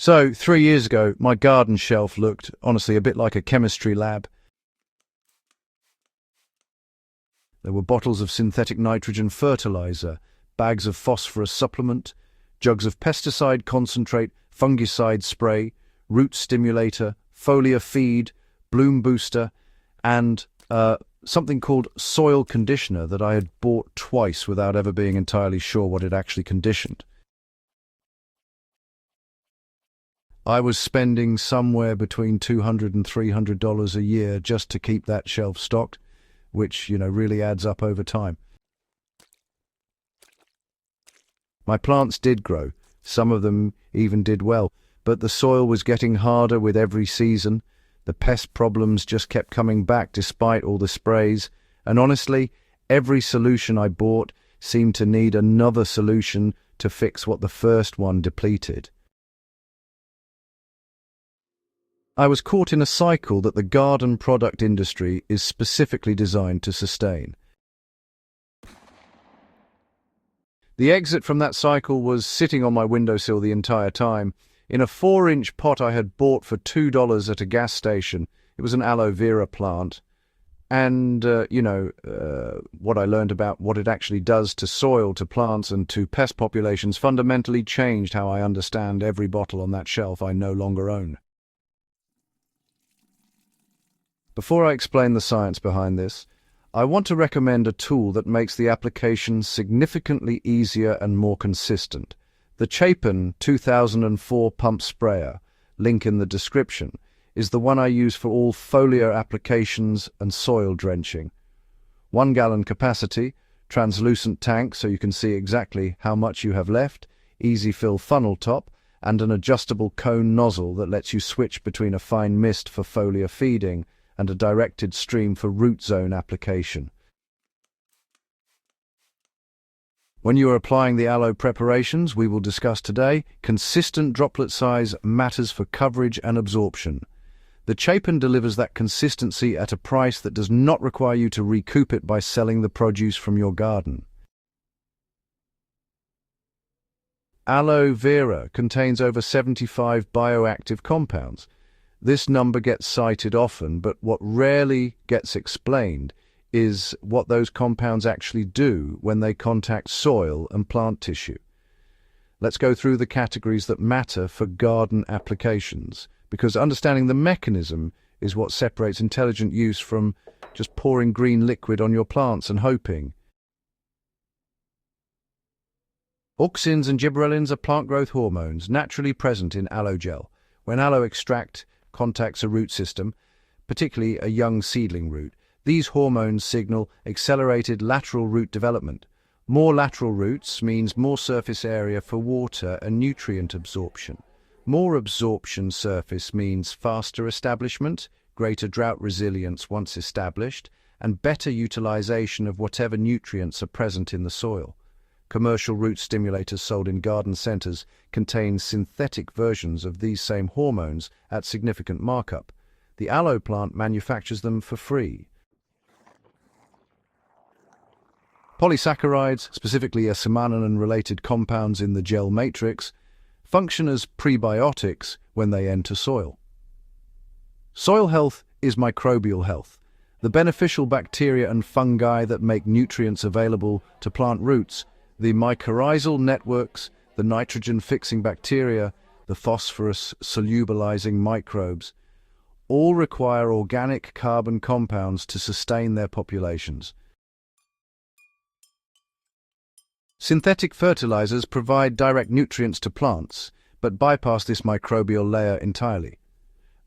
So, 3 years ago, my garden shelf looked, honestly, a bit like a chemistry lab. There were bottles of synthetic nitrogen fertilizer, bags of phosphorus supplement, jugs of pesticide concentrate, fungicide spray, root stimulator, foliar feed, bloom booster, and something called soil conditioner that I had bought twice without ever being entirely sure what it actually conditioned. I was spending somewhere between $200 and $300 a year just to keep that shelf stocked, which, really adds up over time. My plants did grow. Some of them even did well, but the soil was getting harder with every season. The pest problems just kept coming back despite all the sprays, and honestly, every solution I bought seemed to need another solution to fix what the first one depleted. I was caught in a cycle that the garden product industry is specifically designed to sustain. The exit from that cycle was sitting on my windowsill the entire time, in a 4-inch pot I had bought for $2 at a gas station. It was an aloe vera plant. And, what I learned about what it actually does to soil, to plants, and to pest populations fundamentally changed how I understand every bottle on that shelf I no longer own. Before I explain the science behind this, I want to recommend a tool that makes the application significantly easier and more consistent. The Chapin 2004 pump sprayer, link in the description, is the one I use for all foliar applications and soil drenching. 1 gallon capacity, translucent tank so you can see exactly how much you have left, easy fill funnel top, and an adjustable cone nozzle that lets you switch between a fine mist for foliar feeding and a directed stream for root zone application. When you are applying the aloe preparations we will discuss today, consistent droplet size matters for coverage and absorption. The Chapin delivers that consistency at a price that does not require you to recoup it by selling the produce from your garden. Aloe vera contains over 75 bioactive compounds. This number gets cited often, but what rarely gets explained is what those compounds actually do when they contact soil and plant tissue. Let's go through the categories that matter for garden applications, because understanding the mechanism is what separates intelligent use from just pouring green liquid on your plants and hoping. Auxins and gibberellins are plant growth hormones naturally present in aloe gel. When aloe extract contacts a root system, particularly a young seedling root, these hormones signal accelerated lateral root development. More lateral roots means more surface area for water and nutrient absorption. More absorption surface means faster establishment, greater drought resilience once established, and better utilization of whatever nutrients are present in the soil. Commercial root stimulators sold in garden centers contain synthetic versions of these same hormones at significant markup. The aloe plant manufactures them for free. Polysaccharides, specifically Saponin-related compounds in the gel matrix, function as prebiotics when they enter soil. Soil health is microbial health. The beneficial bacteria and fungi that make nutrients available to plant roots, the mycorrhizal networks, the nitrogen-fixing bacteria, the phosphorus-solubilizing microbes, all require organic carbon compounds to sustain their populations. Synthetic fertilizers provide direct nutrients to plants, but bypass this microbial layer entirely.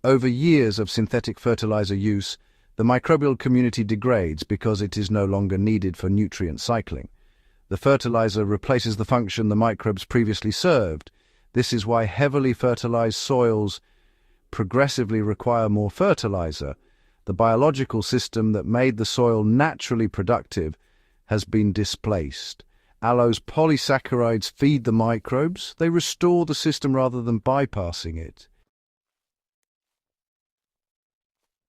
Over years of synthetic fertilizer use, the microbial community degrades because it is no longer needed for nutrient cycling. The fertilizer replaces the function the microbes previously served. This is why heavily fertilized soils progressively require more fertilizer. The biological system that made the soil naturally productive has been displaced. Aloe's polysaccharides feed the microbes. They restore the system rather than bypassing it.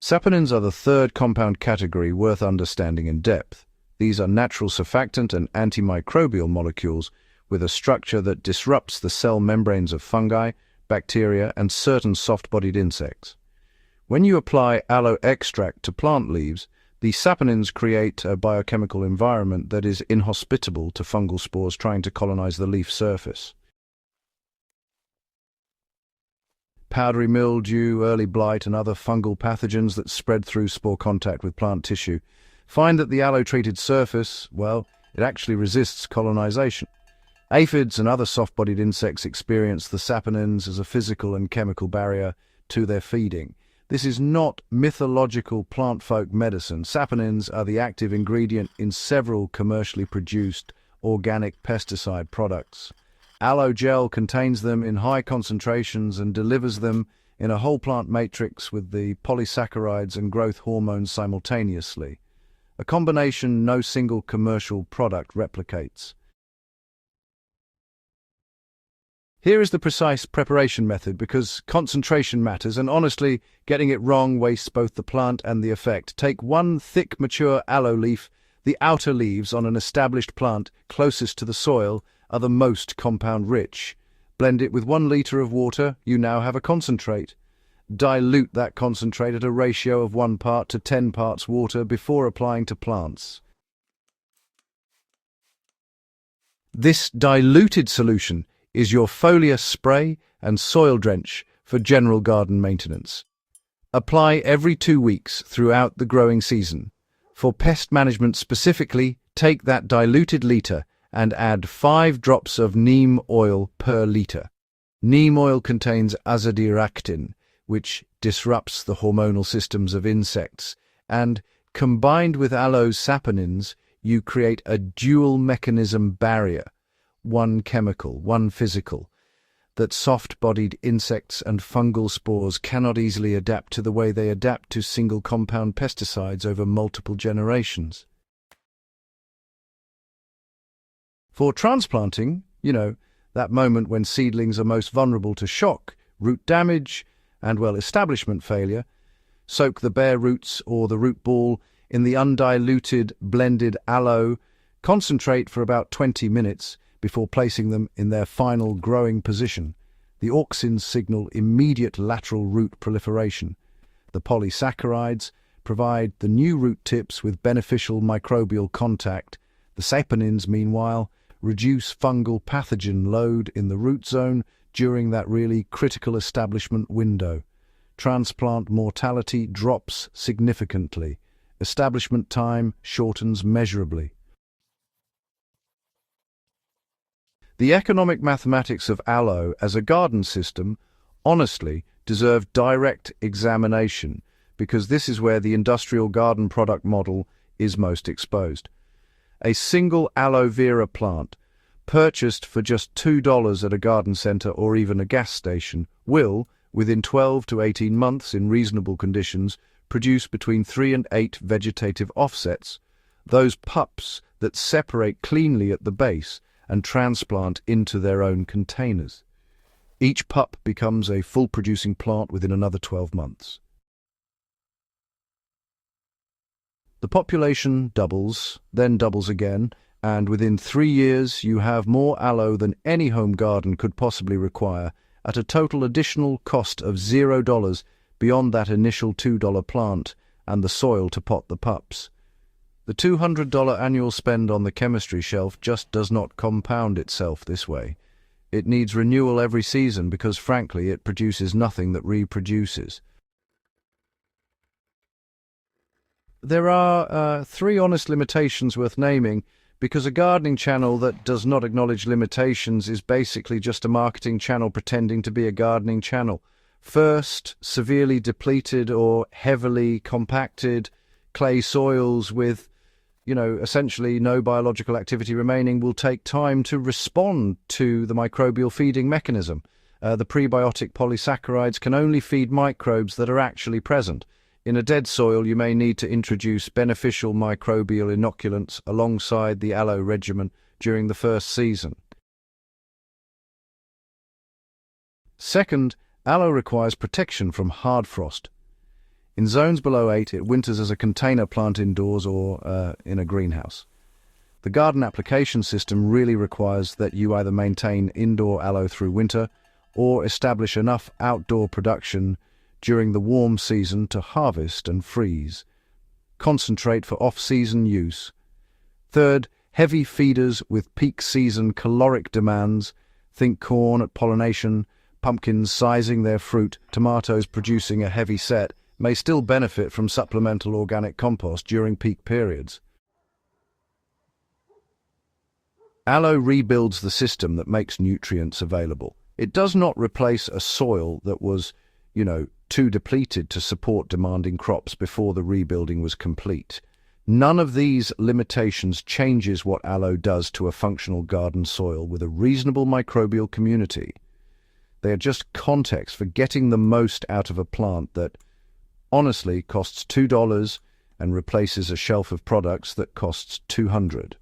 Saponins are the third compound category worth understanding in depth. These are natural surfactant and antimicrobial molecules with a structure that disrupts the cell membranes of fungi, bacteria, and certain soft-bodied insects. When you apply aloe extract to plant leaves, the saponins create a biochemical environment that is inhospitable to fungal spores trying to colonize the leaf surface. Powdery mildew, early blight, and other fungal pathogens that spread through spore contact with plant tissue find that the aloe-treated surface, well, it actually resists colonization. Aphids and other soft-bodied insects experience the saponins as a physical and chemical barrier to their feeding. This is not mythological plant folk medicine. Saponins are the active ingredient in several commercially produced organic pesticide products. Aloe gel contains them in high concentrations and delivers them in a whole plant matrix with the polysaccharides and growth hormones simultaneously, a combination no single commercial product replicates. Here is the precise preparation method, because concentration matters, and honestly, getting it wrong wastes both the plant and the effect. Take one thick, mature aloe leaf. The outer leaves on an established plant closest to the soil are the most compound-rich. Blend it with 1 liter of water. You now have a concentrate. Dilute that concentrate at a ratio of 1 part to 10 parts water before applying to plants. This diluted solution is your foliar spray and soil drench for general garden maintenance. Apply every 2 weeks throughout the growing season. For pest management specifically, take that diluted liter and add 5 drops of neem oil per liter. Neem oil contains azadirachtin, which disrupts the hormonal systems of insects, and combined with aloe's saponins, you create a dual mechanism barrier, one chemical, one physical, that soft-bodied insects and fungal spores cannot easily adapt to the way they adapt to single compound pesticides over multiple generations. For transplanting, that moment when seedlings are most vulnerable to shock, root damage, and, establishment failure, soak the bare roots or the root ball in the undiluted, blended aloe, concentrate for about 20 minutes before placing them in their final growing position. The Auxins signal immediate lateral root proliferation. The polysaccharides provide the new root tips with beneficial microbial contact. The saponins, meanwhile, reduce fungal pathogen load in the root zone during that really critical establishment window. Transplant mortality drops significantly. Establishment time shortens measurably. The economic mathematics of aloe as a garden system, honestly, deserve direct examination, because this is where the industrial garden product model is most exposed. A single aloe vera plant, purchased for just $2 at a garden center or even a gas station, will, within 12 to 18 months in reasonable conditions, produce between 3 and 8 vegetative offsets, those pups that separate cleanly at the base and transplant into their own containers. Each pup becomes a full-producing plant within another 12 months. The population doubles, then doubles again, and within 3 years you have more aloe than any home garden could possibly require, at a total additional cost of $0 beyond that initial $2 plant and the soil to pot the pups. The $200 annual spend on the chemistry shelf just does not compound itself this way. It needs renewal every season because, frankly, it produces nothing that reproduces. There are 3 honest limitations worth naming, because a gardening channel that does not acknowledge limitations is basically just a marketing channel pretending to be a gardening channel. First, severely depleted or heavily compacted clay soils with essentially no biological activity remaining will take time to respond to the microbial feeding mechanism. The prebiotic polysaccharides can only feed microbes that are actually present. In a dead soil, you may need to introduce beneficial microbial inoculants alongside the aloe regimen during the first season. Second, aloe requires protection from hard frost. In zones below 8, it winters as a container plant indoors or in a greenhouse. The garden application system really requires that you either maintain indoor aloe through winter or establish enough outdoor production during the warm season to harvest and freeze. Concentrate for off-season use. Third, heavy feeders with peak season caloric demands. Think corn at pollination, pumpkins sizing their fruit, tomatoes producing a heavy set, may still benefit from supplemental organic compost during peak periods. Aloe rebuilds the system that makes nutrients available. It does not replace a soil that was, too depleted to support demanding crops before the rebuilding was complete. None of these limitations changes what aloe does to a functional garden soil with a reasonable microbial community. They are just context for getting the most out of a plant that, honestly, costs $2 and replaces a shelf of products that costs $200.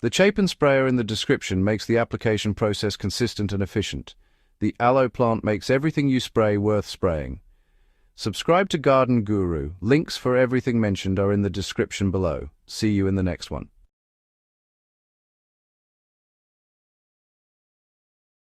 The Chapin sprayer in the description makes the application process consistent and efficient. The aloe plant makes everything you spray worth spraying. Subscribe to Garden Guru. Links for everything mentioned are in the description below. See you in the next one.